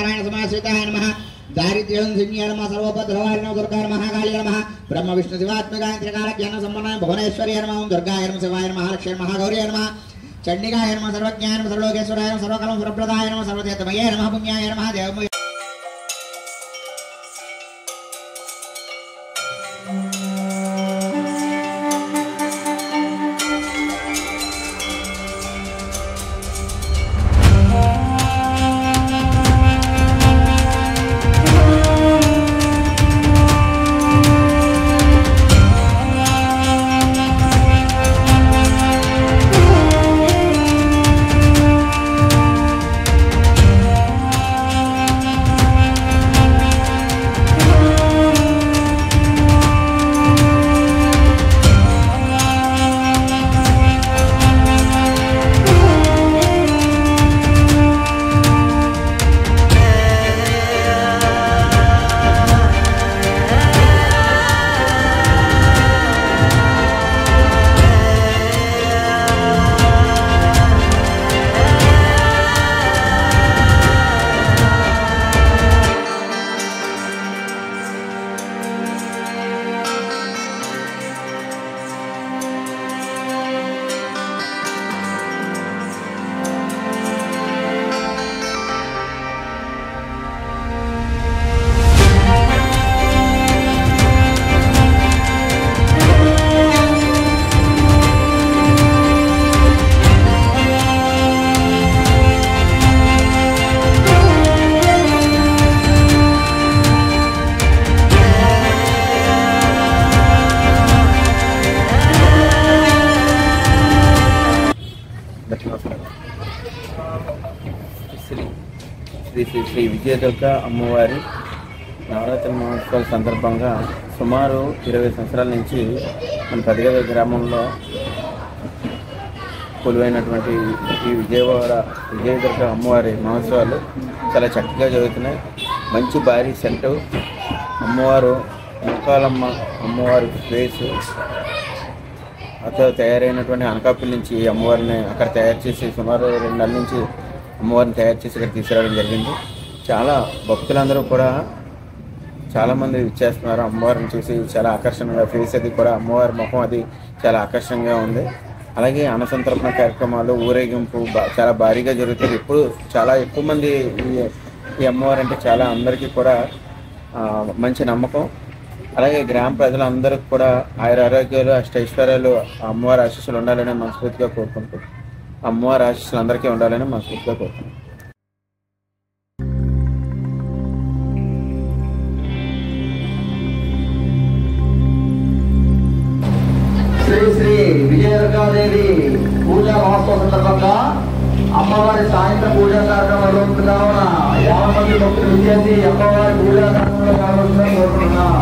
समाश्रिताय नमः दारिद्र्यं सिंहाय नमः सर्वोपद्रवाय नमः दुर्गाय नमः कालिये नमः ब्रह्म विष्णु शिवात्मकाय त्रिकालज्ञान संपन्नाय भुवनेश्वर्याय नमः दुर्गाय नमः शिवाय नमः महालक्ष्मी महागौर्याय नमः चंडिकाय नमः सर्वज्ञाय नमः सर्वलोकेश्वराय नमः सर्वकलं सुरप्रदाय नमः सर्वतीर्थमये नमः पुण्याय नमः देवमये శ్రీ విజయదుర్గ అమ్మవారి నవరాత్రి మహోత్సవాల సందర్భంగా సుమారు 20 సంవత్సరాల నుంచి మన పదిగవ గ్రామంలో కొలువైనటువంటి ఈ విజయదుర్గ అమ్మవారి మహోత్సవాలు చాలా చక్కగా జరుగుతున్నాయి. మంచి భారీ సెంటు అమ్మవారు ముఖాలమ్మ అమ్మవారి ఫేసు అతో తయారైనటువంటి అనకాపల్లి నుంచి అమ్మవారిని అక్కడ తయారు చేసి సుమారు 2 నెలల నుంచి అమ్మవారిని తయారు చేసి ఇక్కడ తీసుకురావడం జరిగింది. చాలా భక్తులందరూ కూడా చాలామంది ఇచ్చేస్తున్నారు. అమ్మవారిని చూసి చాలా ఆకర్షణగా ఫేస్ అది కూడా అమ్మవారి ముఖం అది చాలా ఆకర్షణగా ఉంది. అలాగే అన్నసంతర్పణ కార్యక్రమాలు ఊరేగింపు చాలా భారీగా జరుగుతుంది. ఇప్పుడు చాలా ఎక్కువ మంది ఈ అమ్మవారు అంటే చాలా అందరికీ కూడా మంచి నమ్మకం. అలాగే గ్రామ ప్రజలందరికీ కూడా ఆరోగ్యాలు అష్టైశ్వర్యాలు అమ్మవారి ఆశీస్సులు ఉండాలని మనస్ఫూర్తిగా కోరుకుంటూ అమ్మవారి ఆశీస్సులు అందరికీ ఉండాలని మనస్ఫూర్తిగా కోరుకుంటున్నాం. శ్రీ శ్రీ విజయదుర్గాదేవి పూజా మహోత్సవ సందర్భంగా అమ్మవారి సాయంత్రం పూజా కార్యక్రమం జరుగుతున్న 50 మంది భక్తులు విచ్చేసి అమ్మవారి పూజా కార్యక్రమంలో పాల్గొంటున్నాం కోరుకుంటున్నాం.